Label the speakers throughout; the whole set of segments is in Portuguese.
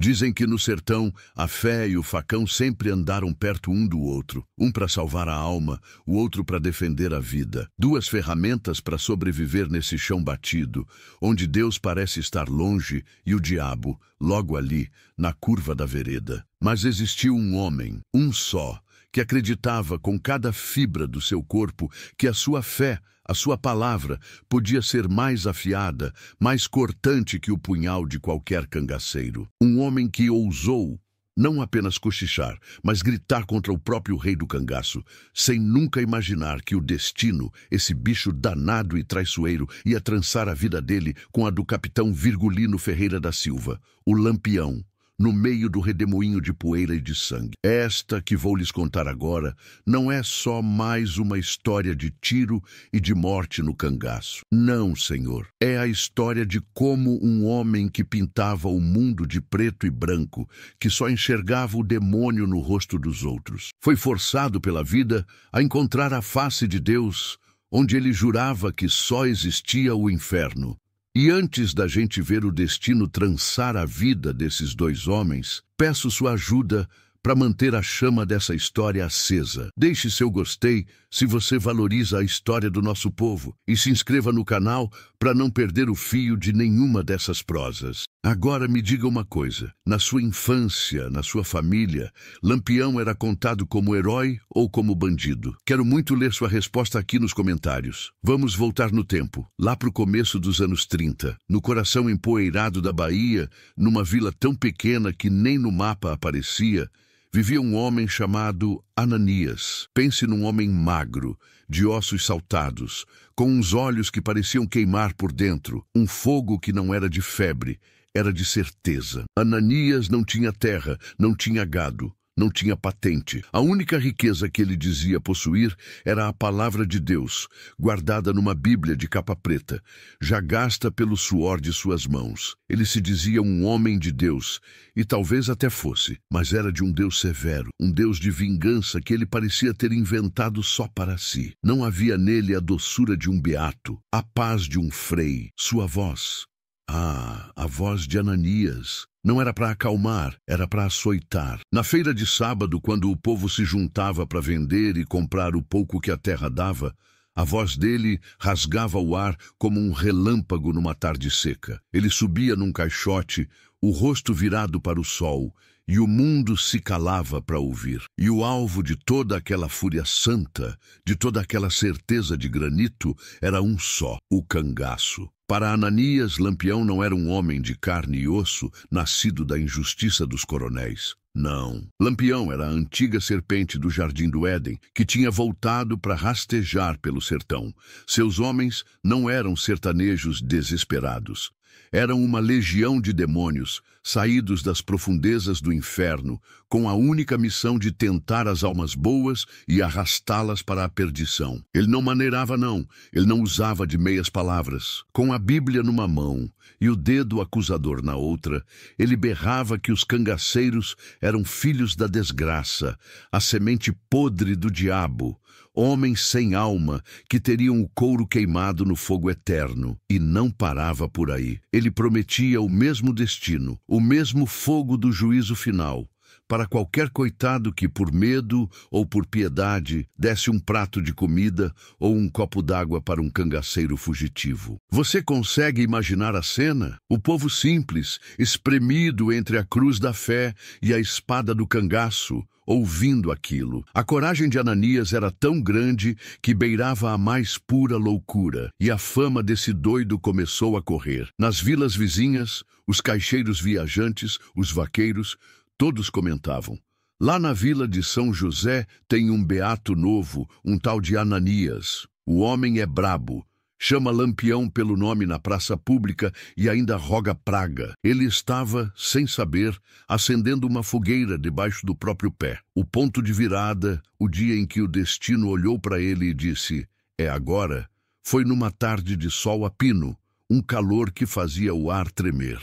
Speaker 1: Dizem que no sertão a fé e o facão sempre andaram perto um do outro, um para salvar a alma, o outro para defender a vida. Duas ferramentas para sobreviver nesse chão batido, onde Deus parece estar longe e o diabo, logo ali, na curva da vereda. Mas existiu um homem, um só, que acreditava com cada fibra do seu corpo que a sua fé, a sua palavra, podia ser mais afiada, mais cortante que o punhal de qualquer cangaceiro. Um homem que ousou não apenas cochichar, mas gritar contra o próprio rei do cangaço, sem nunca imaginar que o destino, esse bicho danado e traiçoeiro, ia trançar a vida dele com a do capitão Virgulino Ferreira da Silva, o Lampião, no meio do redemoinho de poeira e de sangue. Esta que vou lhes contar agora não é só mais uma história de tiro e de morte no cangaço. Não, senhor. É a história de como um homem que pintava o mundo de preto e branco, que só enxergava o demônio no rosto dos outros, foi forçado pela vida a encontrar a face de Deus, onde ele jurava que só existia o inferno. E antes da gente ver o destino trançar a vida desses dois homens, peço sua ajuda para manter a chama dessa história acesa. Deixe seu gostei se você valoriza a história do nosso povo e se inscreva no canal para não perder o fio de nenhuma dessas prosas. Agora me diga uma coisa, na sua infância, na sua família, Lampião era contado como herói ou como bandido? Quero muito ler sua resposta aqui nos comentários. Vamos voltar no tempo, lá para o começo dos anos 30, no coração empoeirado da Bahia, numa vila tão pequena que nem no mapa aparecia, vivia um homem chamado Ananias. Pense num homem magro, de ossos saltados, com uns olhos que pareciam queimar por dentro, um fogo que não era de febre, era de certeza. Ananias não tinha terra, não tinha gado, não tinha patente. A única riqueza que ele dizia possuir era a palavra de Deus, guardada numa Bíblia de capa preta, já gasta pelo suor de suas mãos. Ele se dizia um homem de Deus, e talvez até fosse, mas era de um Deus severo, um Deus de vingança que ele parecia ter inventado só para si. Não havia nele a doçura de um beato, a paz de um frei. Sua voz, a voz de Ananias, não era para acalmar, era para açoitar. Na feira de sábado, quando o povo se juntava para vender e comprar o pouco que a terra dava, a voz dele rasgava o ar como um relâmpago numa tarde seca. Ele subia num caixote, o rosto virado para o sol, e o mundo se calava para ouvir. E o alvo de toda aquela fúria santa, de toda aquela certeza de granito, era um só, o cangaço. Para Ananias, Lampião não era um homem de carne e osso, nascido da injustiça dos coronéis. Não. Lampião era a antiga serpente do Jardim do Éden, que tinha voltado para rastejar pelo sertão. Seus homens não eram sertanejos desesperados. Eram uma legião de demônios, saídos das profundezas do inferno, com a única missão de tentar as almas boas e arrastá-las para a perdição. Ele não maneirava, não. Ele não usava de meias palavras. Com a Bíblia numa mão e o dedo acusador na outra, ele berrava que os cangaceiros eram filhos da desgraça, a semente podre do diabo, homens sem alma que teriam o couro queimado no fogo eterno. E não parava por aí. Ele prometia o mesmo destino, o mesmo fogo do juízo final, para qualquer coitado que, por medo ou por piedade, desse um prato de comida ou um copo d'água para um cangaceiro fugitivo. Você consegue imaginar a cena? O povo simples, espremido entre a cruz da fé e a espada do cangaço, ouvindo aquilo. A coragem de Ananias era tão grande que beirava a mais pura loucura, e a fama desse doido começou a correr. Nas vilas vizinhas, os caixeiros viajantes, os vaqueiros, todos comentavam: lá na vila de São José tem um beato novo, um tal de Ananias. O homem é brabo. Chama Lampião pelo nome na praça pública e ainda roga praga. Ele estava, sem saber, acendendo uma fogueira debaixo do próprio pé. O ponto de virada, o dia em que o destino olhou para ele e disse: é agora, foi numa tarde de sol a pino, um calor que fazia o ar tremer.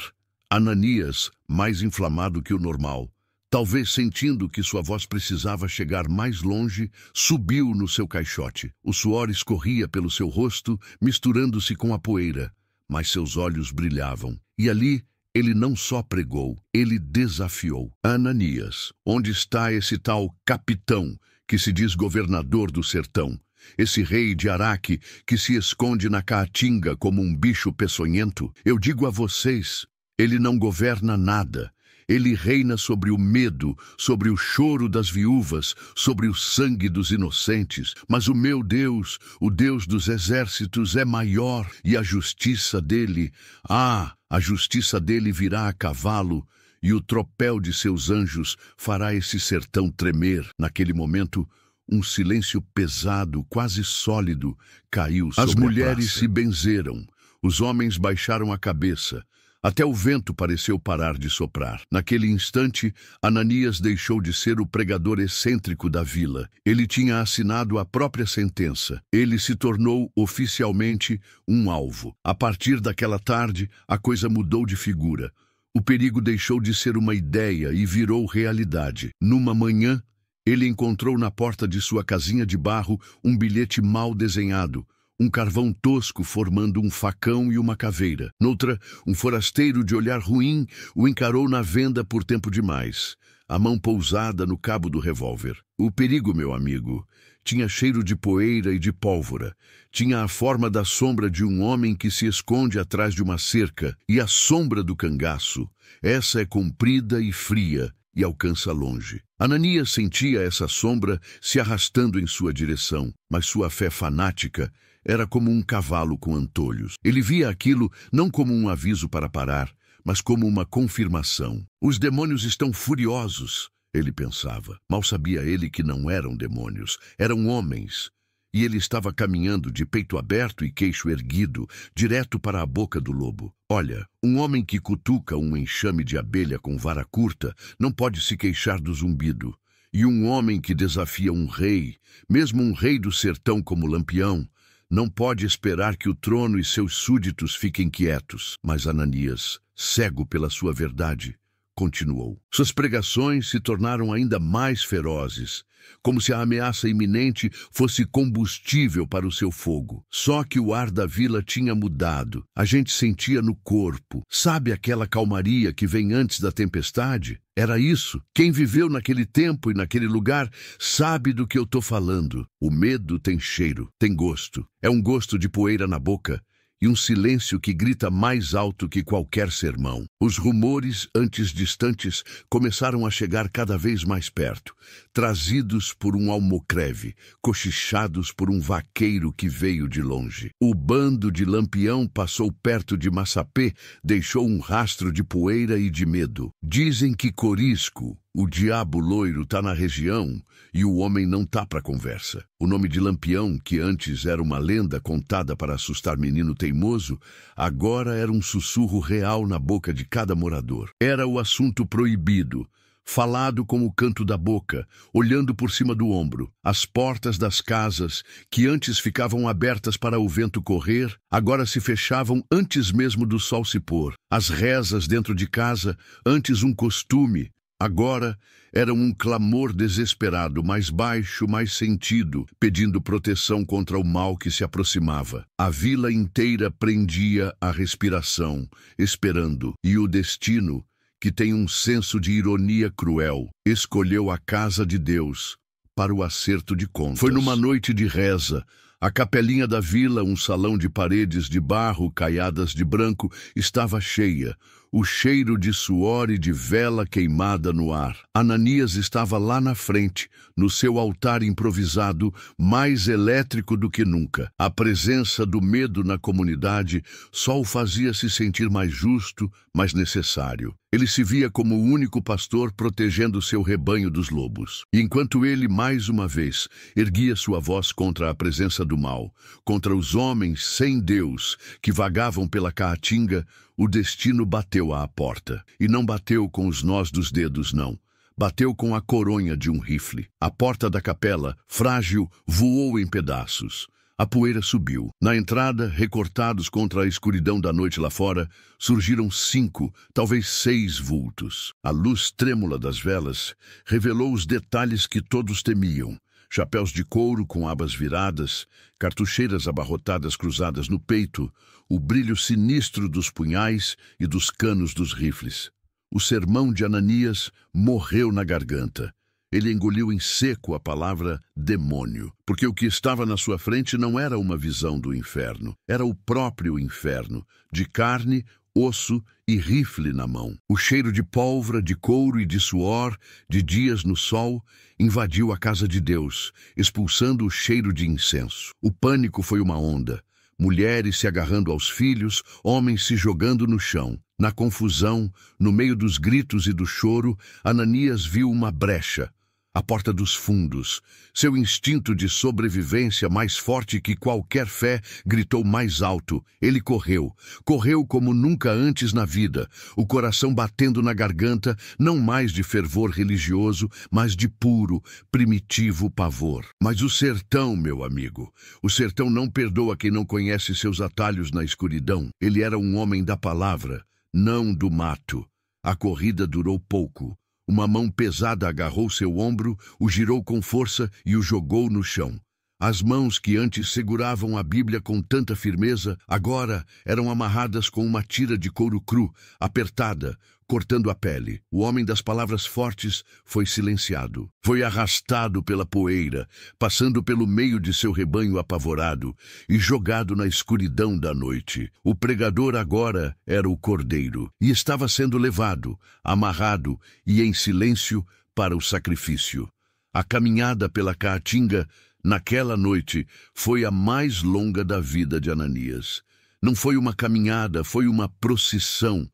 Speaker 1: Ananias, mais inflamado que o normal, talvez sentindo que sua voz precisava chegar mais longe, subiu no seu caixote. O suor escorria pelo seu rosto, misturando-se com a poeira, mas seus olhos brilhavam. E ali Ele não só pregou, ele desafiou. Ananias, onde está esse tal capitão que se diz governador do sertão? Esse rei de Araque que se esconde na caatinga como um bicho peçonhento? Eu digo a vocês, ele não governa nada. Ele reina sobre o medo, sobre o choro das viúvas, sobre o sangue dos inocentes. Mas o meu Deus, o Deus dos exércitos, é maior, e a justiça dele, a justiça dele virá a cavalo, e o tropel de seus anjos fará esse sertão tremer. Naquele momento, um silêncio pesado, quase sólido, caiu sobre a praça. As mulheres se benzeram, os homens baixaram a cabeça. Até o vento pareceu parar de soprar. Naquele instante, Ananias deixou de ser o pregador excêntrico da vila. Ele tinha assinado a própria sentença. Ele se tornou oficialmente um alvo. A partir daquela tarde, a coisa mudou de figura. O perigo deixou de ser uma ideia e virou realidade. Numa manhã, ele encontrou na porta de sua casinha de barro um bilhete mal desenhado. Um carvão tosco formando um facão e uma caveira. Noutra, um forasteiro de olhar ruim o encarou na venda por tempo demais, a mão pousada no cabo do revólver. O perigo, meu amigo, tinha cheiro de poeira e de pólvora. Tinha a forma da sombra de um homem que se esconde atrás de uma cerca. E a sombra do cangaço, essa é comprida e fria e alcança longe. Ananias sentia essa sombra se arrastando em sua direção, mas sua fé fanática era como um cavalo com antolhos. Ele via aquilo não como um aviso para parar, mas como uma confirmação. Os demônios estão furiosos, ele pensava. Mal sabia ele que não eram demônios, eram homens. E ele estava caminhando de peito aberto e queixo erguido, direto para a boca do lobo. Olha, um homem que cutuca um enxame de abelha com vara curta não pode se queixar do zumbido. E um homem que desafia um rei, mesmo um rei do sertão como Lampião, não pode esperar que o trono e seus súditos fiquem quietos. Mas Ananias, cego pela sua verdade, continuou. Suas pregações se tornaram ainda mais ferozes, como se a ameaça iminente fosse combustível para o seu fogo. Só que o ar da vila tinha mudado. A gente sentia no corpo. Sabe aquela calmaria que vem antes da tempestade? Era isso. Quem viveu naquele tempo e naquele lugar sabe do que eu estou falando. O medo tem cheiro, tem gosto. É um gosto de poeira na boca e um silêncio que grita mais alto que qualquer sermão. Os rumores, antes distantes, começaram a chegar cada vez mais perto, trazidos por um almocreve, cochichados por um vaqueiro que veio de longe. O bando de Lampião passou perto de Massapê, deixou um rastro de poeira e de medo. Dizem que Corisco, o diabo loiro, tá na região e o homem não tá pra conversa. O nome de Lampião, que antes era uma lenda contada para assustar menino teimoso, agora era um sussurro real na boca de cada morador. Era o assunto proibido, falado com o canto da boca, olhando por cima do ombro. As portas das casas, que antes ficavam abertas para o vento correr, agora se fechavam antes mesmo do sol se pôr. As rezas dentro de casa, antes um costume, agora era um clamor desesperado, mais baixo, mais sentido, pedindo proteção contra o mal que se aproximava. A vila inteira prendia a respiração, esperando, e o destino, que tem um senso de ironia cruel, escolheu a casa de Deus para o acerto de contas. Foi numa noite de reza. A capelinha da vila, um salão de paredes de barro caiadas de branco, estava cheia. O cheiro de suor e de vela queimada no ar. Ananias estava lá na frente, no seu altar improvisado, mais elétrico do que nunca. A presença do medo na comunidade só o fazia se sentir mais justo, mais necessário. Ele se via como o único pastor protegendo seu rebanho dos lobos. E enquanto ele, mais uma vez, erguia sua voz contra a presença do mal, contra os homens sem Deus que vagavam pela caatinga, o destino bateu à porta. E não bateu com os nós dos dedos, não. Bateu com a coronha de um rifle. A porta da capela, frágil, voou em pedaços. A poeira subiu. Na entrada, recortados contra a escuridão da noite lá fora, surgiram 5, talvez 6 vultos. A luz trêmula das velas revelou os detalhes que todos temiam. chapéus de couro com abas viradas, cartucheiras abarrotadas cruzadas no peito, o brilho sinistro dos punhais e dos canos dos rifles. O sermão de Ananias morreu na garganta. Ele engoliu em seco a palavra demônio, porque o que estava na sua frente não era uma visão do inferno, era o próprio inferno, de carne, osso e rifle na mão. O cheiro de pólvora, de couro e de suor, de dias no sol, invadiu a casa de Deus, expulsando o cheiro de incenso. O pânico foi uma onda. Mulheres se agarrando aos filhos, homens se jogando no chão. Na confusão, no meio dos gritos e do choro, Ananias viu uma brecha, a porta dos fundos. Seu instinto de sobrevivência, mais forte que qualquer fé, gritou mais alto. Ele correu. Correu como nunca antes na vida, o coração batendo na garganta, não mais de fervor religioso, mas de puro, primitivo pavor. Mas o sertão, meu amigo, o sertão não perdoa quem não conhece seus atalhos na escuridão. Ele era um homem da palavra, não do mato. A corrida durou pouco. Uma mão pesada agarrou seu ombro, o girou com força e o jogou no chão. As mãos que antes seguravam a Bíblia com tanta firmeza, agora eram amarradas com uma tira de couro cru, apertada, cortando a pele. O homem das palavras fortes foi silenciado. Foi arrastado pela poeira, passando pelo meio de seu rebanho apavorado e jogado na escuridão da noite. O pregador agora era o cordeiro e estava sendo levado, amarrado e em silêncio para o sacrifício. A caminhada pela caatinga naquela noite foi a mais longa da vida de Ananias. Não foi uma caminhada, foi uma procissão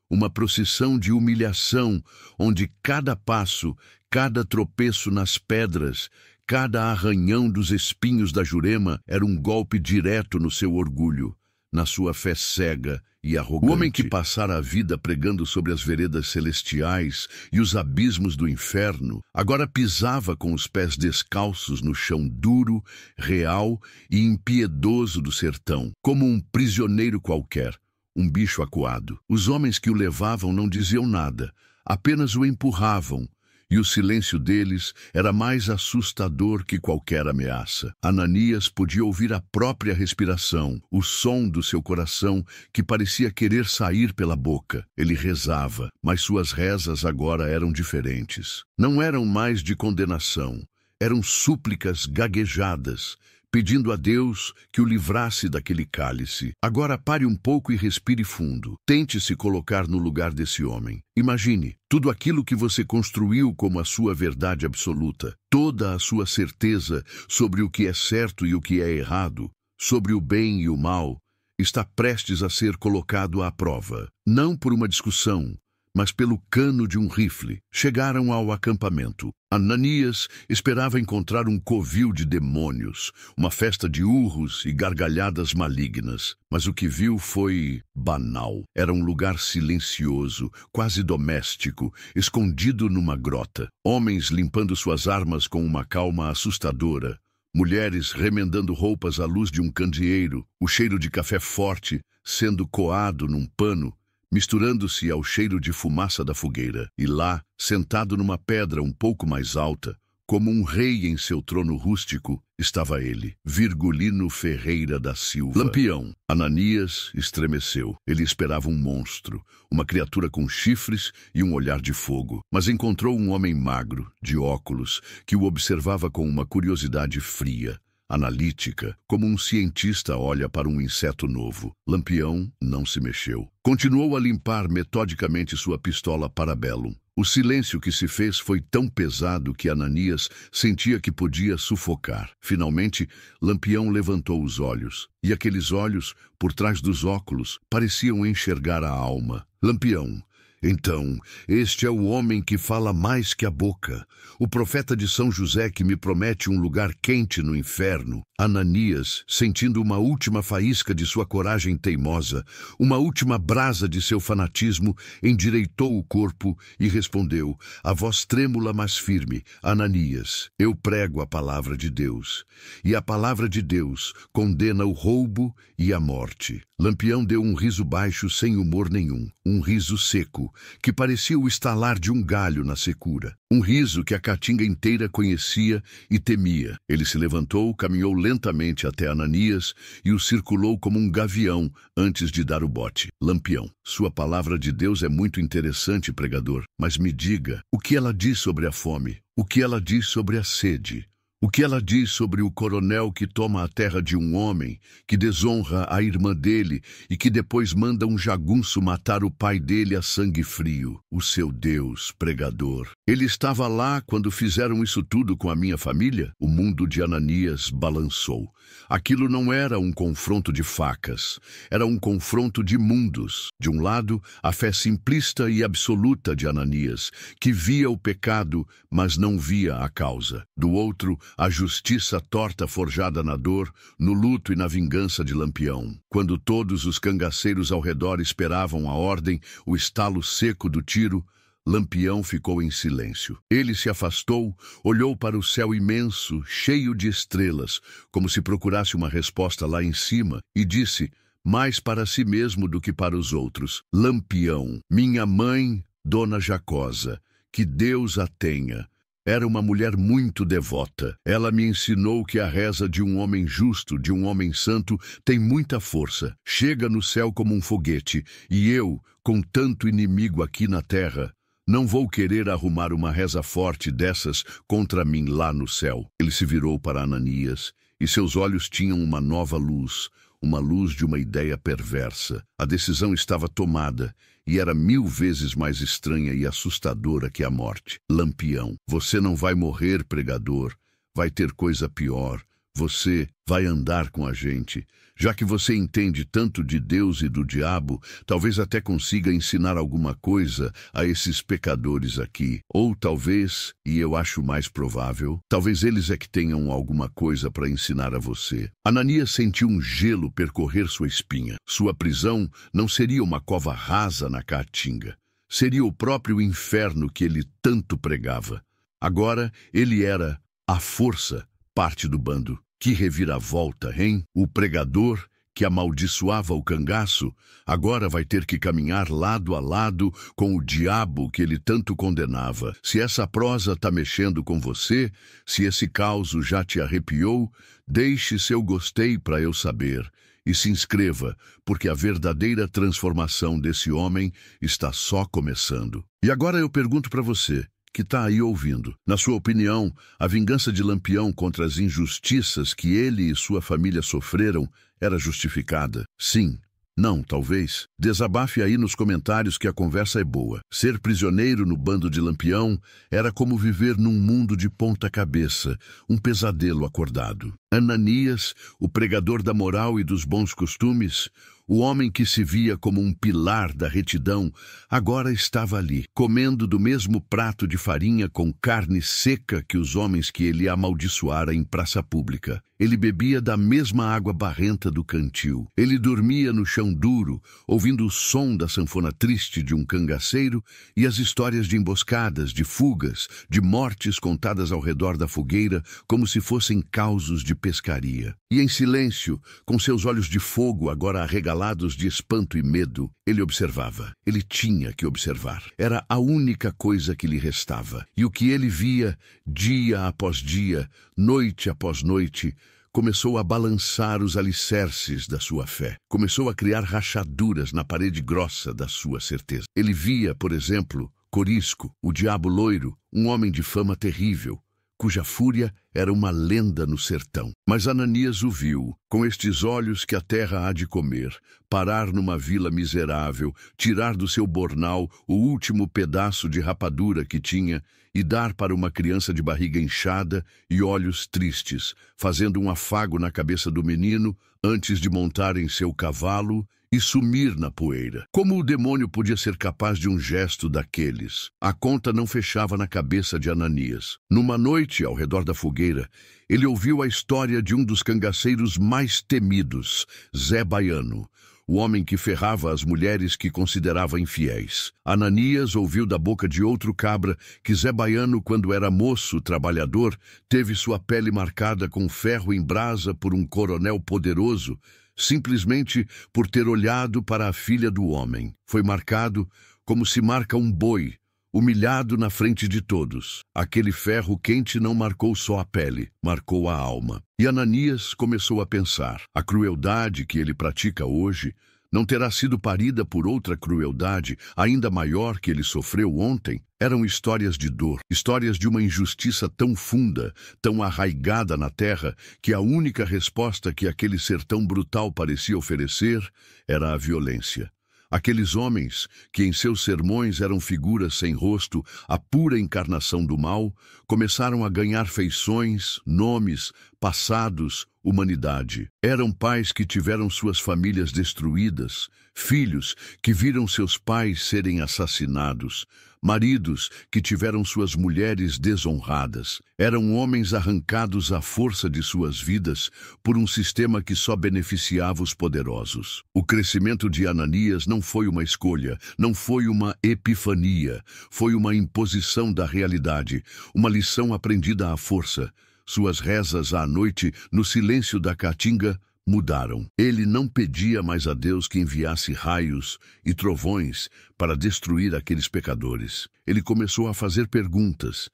Speaker 1: de humilhação, onde cada passo, cada tropeço nas pedras, cada arranhão dos espinhos da Jurema era um golpe direto no seu orgulho, na sua fé cega e arrogante. O homem que passara a vida pregando sobre as veredas celestiais e os abismos do inferno, agora pisava com os pés descalços no chão duro, real e impiedoso do sertão, como um prisioneiro qualquer, um bicho acuado. Os homens que o levavam não diziam nada, apenas o empurravam, e o silêncio deles era mais assustador que qualquer ameaça. Ananias podia ouvir a própria respiração, o som do seu coração que parecia querer sair pela boca. Ele rezava, mas suas rezas agora eram diferentes. Não eram mais de condenação, eram súplicas gaguejadas, pedindo a Deus que o livrasse daquele cálice. Agora pare um pouco e respire fundo. Tente se colocar no lugar desse homem. Imagine tudo aquilo que você construiu como a sua verdade absoluta, toda a sua certeza sobre o que é certo e o que é errado, sobre o bem e o mal, está prestes a ser colocado à prova. Não por uma discussão, mas pelo cano de um rifle. Chegaram ao acampamento. Ananias esperava encontrar um covil de demônios, uma festa de urros e gargalhadas malignas. Mas o que viu foi banal. Era um lugar silencioso, quase doméstico, escondido numa grota. Homens limpando suas armas com uma calma assustadora. Mulheres remendando roupas à luz de um candeeiro. O cheiro de café forte sendo coado num pano, misturando-se ao cheiro de fumaça da fogueira. E lá, sentado numa pedra um pouco mais alta, como um rei em seu trono rústico, estava ele, Virgulino Ferreira da Silva. Lampião. Ananias estremeceu. Ele esperava um monstro, uma criatura com chifres e um olhar de fogo. Mas encontrou um homem magro, de óculos, que o observava com uma curiosidade fria, analítica, como um cientista olha para um inseto novo. Lampião não se mexeu. Continuou a limpar metodicamente sua pistola Parabellum. O silêncio que se fez foi tão pesado que Ananias sentia que podia sufocar. Finalmente, Lampião levantou os olhos, e aqueles olhos, por trás dos óculos, pareciam enxergar a alma. Lampião. Então, este é o homem que fala mais que a boca, o profeta de São José que me promete um lugar quente no inferno. Ananias, sentindo uma última faísca de sua coragem teimosa, uma última brasa de seu fanatismo, endireitou o corpo e respondeu, a voz trêmula mas firme, Ananias, eu prego a palavra de Deus, e a palavra de Deus condena o roubo e a morte. Lampião deu um riso baixo sem humor nenhum, um riso seco, ronco que parecia o estalar de um galho na secura. Um riso que a caatinga inteira conhecia e temia. Ele se levantou, caminhou lentamente até Ananias e o circulou como um gavião antes de dar o bote. Lampião, sua palavra de Deus é muito interessante, pregador, mas me diga, o que ela diz sobre a fome? O que ela diz sobre a sede? O que ela diz sobre o coronel que toma a terra de um homem, que desonra a irmã dele e que depois manda um jagunço matar o pai dele a sangue frio? O seu Deus, pregador. Ele estava lá quando fizeram isso tudo com a minha família? O mundo de Ananias balançou. Aquilo não era um confronto de facas, era um confronto de mundos. De um lado, a fé simplista e absoluta de Ananias, que via o pecado, mas não via a causa. Do outro, a justiça torta forjada na dor, no luto e na vingança de Lampião. Quando todos os cangaceiros ao redor esperavam a ordem, o estalo seco do tiro, Lampião ficou em silêncio. Ele se afastou, olhou para o céu imenso, cheio de estrelas, como se procurasse uma resposta lá em cima, e disse, mais para si mesmo do que para os outros, Lampião, minha mãe, Dona Jacosa, que Deus a tenha. Era uma mulher muito devota. Ela me ensinou que a reza de um homem justo, de um homem santo, tem muita força. Chega no céu como um foguete, e eu, com tanto inimigo aqui na terra, não vou querer arrumar uma reza forte dessas contra mim lá no céu. Ele se virou para Ananias, e seus olhos tinham uma nova luz, uma luz de uma ideia perversa. A decisão estava tomada, e era 1000 vezes mais estranha e assustadora que a morte. Lampião, você não vai morrer, pregador. Vai ter coisa pior. Você vai andar com a gente. Já que você entende tanto de Deus e do diabo, talvez até consiga ensinar alguma coisa a esses pecadores aqui. Ou talvez, e eu acho mais provável, talvez eles é que tenham alguma coisa para ensinar a você. Ananias sentiu um gelo percorrer sua espinha. Sua prisão não seria uma cova rasa na caatinga. Seria o próprio inferno que ele tanto pregava. Agora ele era a força, parte do bando. Que reviravolta, hein? O pregador, que amaldiçoava o cangaço, agora vai ter que caminhar lado a lado com o diabo que ele tanto condenava. Se essa prosa tá mexendo com você, se esse caos já te arrepiou, deixe seu gostei para eu saber. E se inscreva, porque a verdadeira transformação desse homem está só começando. E agora eu pergunto para você, que está aí ouvindo. Na sua opinião, a vingança de Lampião contra as injustiças que ele e sua família sofreram era justificada? Sim. Não, talvez. Desabafe aí nos comentários que a conversa é boa. Ser prisioneiro no bando de Lampião era como viver num mundo de ponta cabeça, um pesadelo acordado. Ananias, o pregador da moral e dos bons costumes, o homem que se via como um pilar da retidão, agora estava ali, comendo do mesmo prato de farinha com carne seca que os homens que ele amaldiçoara em praça pública. Ele bebia da mesma água barrenta do cantil. Ele dormia no chão duro, ouvindo o som da sanfona triste de um cangaceiro e as histórias de emboscadas, de fugas, de mortes contadas ao redor da fogueira como se fossem causos de pescaria. E em silêncio, com seus olhos de fogo agora arregalados de espanto e medo, ele observava. Ele tinha que observar. Era a única coisa que lhe restava. E o que ele via, dia após dia, noite após noite, começou a balançar os alicerces da sua fé. Começou a criar rachaduras na parede grossa da sua certeza. Ele via, por exemplo, Corisco, o diabo loiro, um homem de fama terrível, cuja fúria era uma lenda no sertão. Mas Ananias o viu, com estes olhos que a terra há de comer, parar numa vila miserável, tirar do seu bornal o último pedaço de rapadura que tinha e dar para uma criança de barriga inchada e olhos tristes, fazendo um afago na cabeça do menino antes de montar em seu cavalo e sumir na poeira. Como o demônio podia ser capaz de um gesto daqueles? A conta não fechava na cabeça de Ananias. Numa noite, ao redor da fogueira, ele ouviu a história de um dos cangaceiros mais temidos, Zé Baiano, o homem que ferrava as mulheres que considerava infiéis. Ananias ouviu da boca de outro cabra que Zé Baiano, quando era moço trabalhador, teve sua pele marcada com ferro em brasa por um coronel poderoso, simplesmente por ter olhado para a filha do homem. Foi marcado como se marca um boi, humilhado na frente de todos. Aquele ferro quente não marcou só a pele, marcou a alma. E Ananias começou a pensar: a crueldade que ele pratica hoje não terá sido parida por outra crueldade ainda maior que ele sofreu ontem? Eram histórias de dor, histórias de uma injustiça tão funda, tão arraigada na terra, que a única resposta que aquele ser tão brutal parecia oferecer era a violência. Aqueles homens, que em seus sermões eram figuras sem rosto, a pura encarnação do mal, começaram a ganhar feições, nomes, passados, humanidade. Eram pais que tiveram suas famílias destruídas, filhos que viram seus pais serem assassinados, maridos que tiveram suas mulheres desonradas. Eram homens arrancados à força de suas vidas por um sistema que só beneficiava os poderosos. O crescimento de Ananias não foi uma escolha, não foi uma epifania, foi uma imposição da realidade, uma lição aprendida à força. Suas rezas à noite, no silêncio da caatinga, mudaram. Ele não pedia mais a Deus que enviasse raios e trovões para destruir aqueles pecadores. Ele começou a fazer perguntas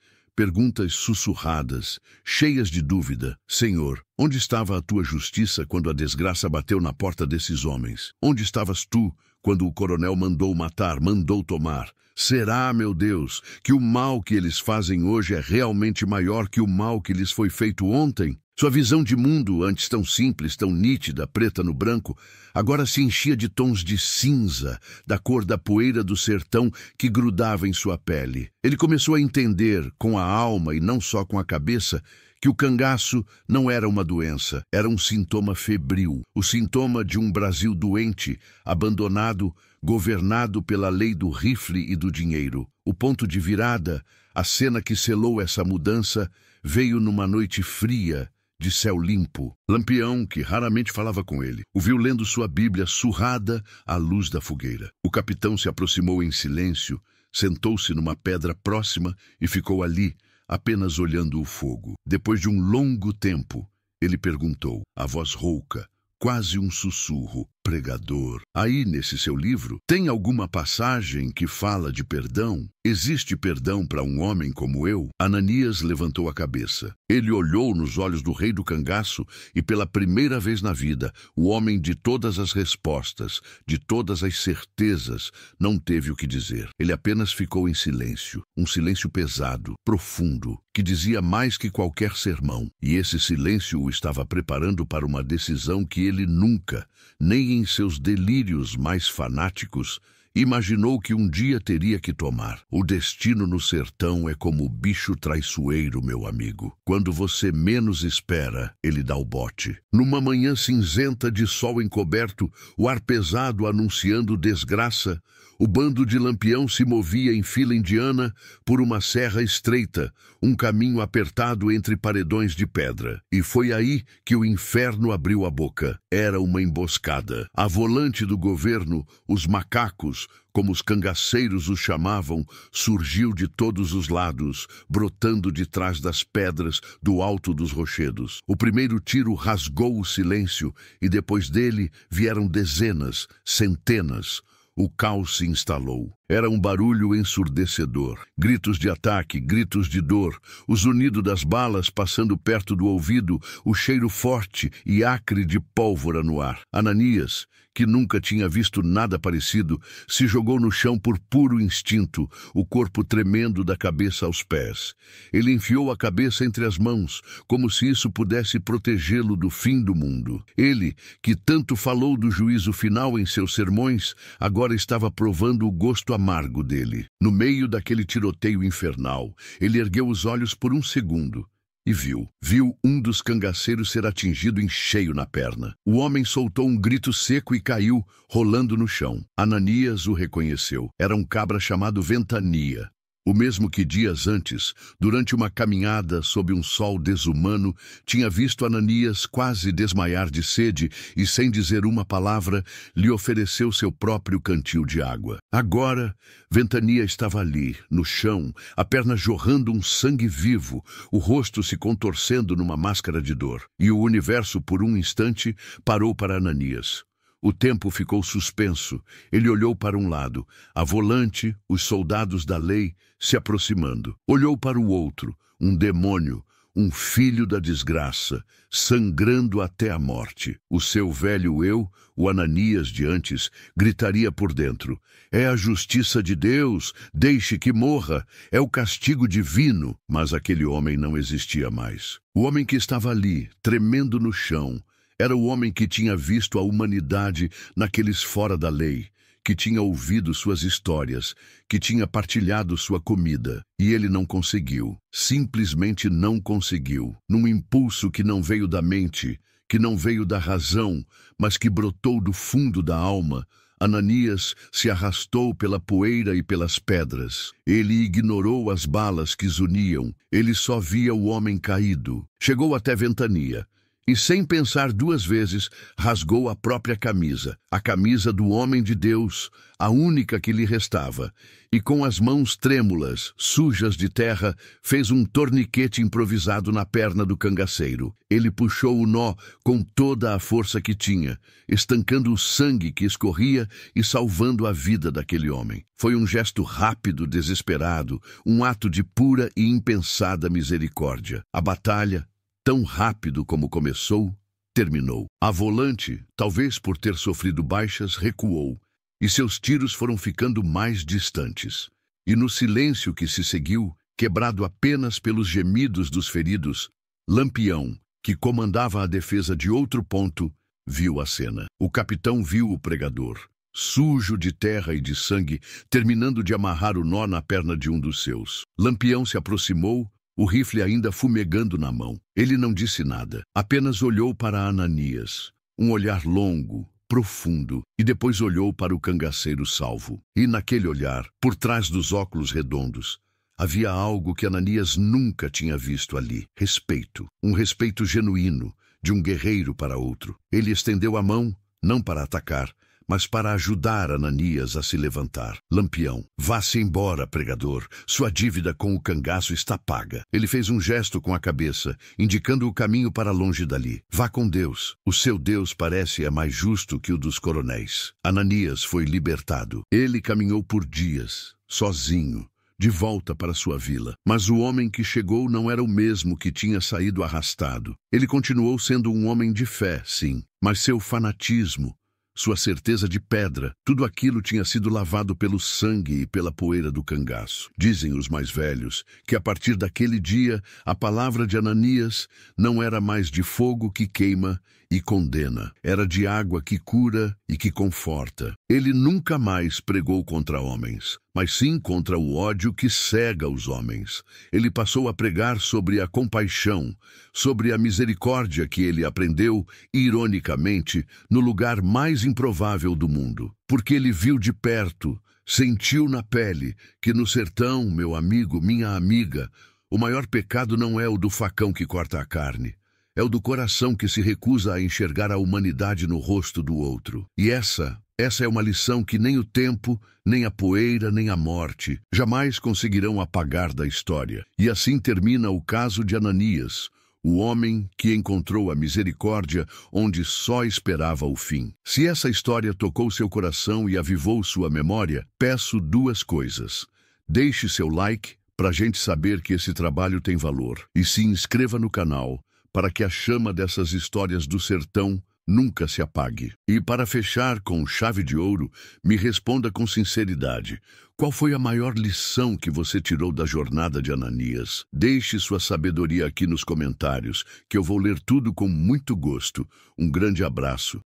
Speaker 1: sussurradas, cheias de dúvida. Senhor, onde estava a tua justiça quando a desgraça bateu na porta desses homens? Onde estavas tu quando o coronel mandou matar, mandou tomar? Será, meu Deus, que o mal que eles fazem hoje é realmente maior que o mal que lhes foi feito ontem? Sua visão de mundo, antes tão simples, tão nítida, preta no branco, agora se enchia de tons de cinza, da cor da poeira do sertão que grudava em sua pele. Ele começou a entender, com a alma e não só com a cabeça, que o cangaço não era uma doença, era um sintoma febril, o sintoma de um Brasil doente, abandonado, governado pela lei do rifle e do dinheiro. O ponto de virada, a cena que selou essa mudança, veio numa noite fria, de céu limpo. Lampião, que raramente falava com ele, o viu lendo sua Bíblia surrada à luz da fogueira. O capitão se aproximou em silêncio, sentou-se numa pedra próxima e ficou ali, apenas olhando o fogo. Depois de um longo tempo, ele perguntou, a voz rouca, quase um sussurro: pregador, aí nesse seu livro, tem alguma passagem que fala de perdão? Existe perdão para um homem como eu? Ananias levantou a cabeça. Ele olhou nos olhos do rei do cangaço e, pela primeira vez na vida, o homem de todas as respostas, de todas as certezas, não teve o que dizer. Ele apenas ficou em silêncio, um silêncio pesado, profundo, que dizia mais que qualquer sermão. E esse silêncio o estava preparando para uma decisão que ele nunca, nem em seus delírios mais fanáticos, imaginou que um dia teria que tomar. O destino no sertão é como o bicho traiçoeiro, meu amigo. Quando você menos espera, ele dá o bote. Numa manhã cinzenta de sol encoberto, o ar pesado anunciando desgraça, o bando de Lampião se movia em fila indiana por uma serra estreita, um caminho apertado entre paredões de pedra. E foi aí que o inferno abriu a boca. Era uma emboscada. A volante do governo, os macacos, como os cangaceiros os chamavam, surgiu de todos os lados, brotando de trás das pedras do alto dos rochedos. O primeiro tiro rasgou o silêncio e depois dele vieram dezenas, centenas. O caos se instalou. Era um barulho ensurdecedor. Gritos de ataque, gritos de dor, o zunido das balas passando perto do ouvido, o cheiro forte e acre de pólvora no ar. Ananias, que nunca tinha visto nada parecido, se jogou no chão por puro instinto, o corpo tremendo da cabeça aos pés. Ele enfiou a cabeça entre as mãos, como se isso pudesse protegê-lo do fim do mundo. Ele, que tanto falou do juízo final em seus sermões, agora estava provando o gosto amargo dele. No meio daquele tiroteio infernal, ele ergueu os olhos por um segundo e viu um dos cangaceiros ser atingido em cheio na perna. O homem soltou um grito seco e caiu, rolando no chão. Ananias o reconheceu. Era um cabra chamado Ventania. O mesmo que dias antes, durante uma caminhada sob um sol desumano, tinha visto Ananias quase desmaiar de sede e, sem dizer uma palavra, lhe ofereceu seu próprio cantil de água. Agora, Ventania estava ali, no chão, a perna jorrando um sangue vivo, o rosto se contorcendo numa máscara de dor. E o universo, por um instante, parou para Ananias. O tempo ficou suspenso. Ele olhou para um lado, a volante, os soldados da lei se aproximando. Olhou para o outro, um demônio, um filho da desgraça, sangrando até a morte. O seu velho eu, o Ananias de antes, gritaria por dentro: é a justiça de Deus, deixe que morra, é o castigo divino. Mas aquele homem não existia mais. O homem que estava ali, tremendo no chão, era o homem que tinha visto a humanidade naqueles fora da lei, que tinha ouvido suas histórias, que tinha partilhado sua comida, e ele não conseguiu, simplesmente não conseguiu, num impulso que não veio da mente, que não veio da razão, mas que brotou do fundo da alma. Ananias se arrastou pela poeira e pelas pedras. Ele ignorou as balas que zuniam, ele só via o homem caído. Chegou até Ventania, e sem pensar duas vezes, rasgou a própria camisa, a camisa do homem de Deus, a única que lhe restava, e com as mãos trêmulas, sujas de terra, fez um torniquete improvisado na perna do cangaceiro. Ele puxou o nó com toda a força que tinha, estancando o sangue que escorria e salvando a vida daquele homem. Foi um gesto rápido, desesperado, um ato de pura e impensada misericórdia. A batalha, tão rápido como começou, terminou. A volante, talvez por ter sofrido baixas, recuou, e seus tiros foram ficando mais distantes. E no silêncio que se seguiu, quebrado apenas pelos gemidos dos feridos, Lampião, que comandava a defesa de outro ponto, viu a cena. O capitão viu o pregador, sujo de terra e de sangue, terminando de amarrar o nó na perna de um dos seus. Lampião se aproximou, o rifle ainda fumegando na mão. Ele não disse nada, apenas olhou para Ananias, um olhar longo, profundo, e depois olhou para o cangaceiro salvo. E naquele olhar, por trás dos óculos redondos, havia algo que Ananias nunca tinha visto ali: respeito, um respeito genuíno, de um guerreiro para outro. Ele estendeu a mão, não para atacar, mas para ajudar Ananias a se levantar. Lampião: vá-se embora, pregador. Sua dívida com o cangaço está paga. Ele fez um gesto com a cabeça, indicando o caminho para longe dali. Vá com Deus. O seu Deus parece mais justo que o dos coronéis. Ananias foi libertado. Ele caminhou por dias, sozinho, de volta para sua vila. Mas o homem que chegou não era o mesmo que tinha saído arrastado. Ele continuou sendo um homem de fé, sim, mas seu fanatismo, sua certeza de pedra, tudo aquilo tinha sido lavado pelo sangue e pela poeira do cangaço. Dizem os mais velhos que a partir daquele dia a palavra de Ananias não era mais de fogo que queima e condena, era de água que cura e que conforta. Ele nunca mais pregou contra homens, mas sim contra o ódio que cega os homens. Ele passou a pregar sobre a compaixão, sobre a misericórdia que ele aprendeu, ironicamente, no lugar mais improvável do mundo. Porque ele viu de perto, sentiu na pele, que no sertão, meu amigo, minha amiga, o maior pecado não é o do facão que corta a carne, é o do coração que se recusa a enxergar a humanidade no rosto do outro. E essa é uma lição que nem o tempo, nem a poeira, nem a morte jamais conseguirão apagar da história. E assim termina o caso de Ananias, o homem que encontrou a misericórdia onde só esperava o fim. Se essa história tocou seu coração e avivou sua memória, peço duas coisas. Deixe seu like para a gente saber que esse trabalho tem valor. E se inscreva no canal para que a chama dessas histórias do sertão nunca se apague. E para fechar com chave de ouro, me responda com sinceridade: qual foi a maior lição que você tirou da jornada de Ananias? Deixe sua sabedoria aqui nos comentários, que eu vou ler tudo com muito gosto. Um grande abraço.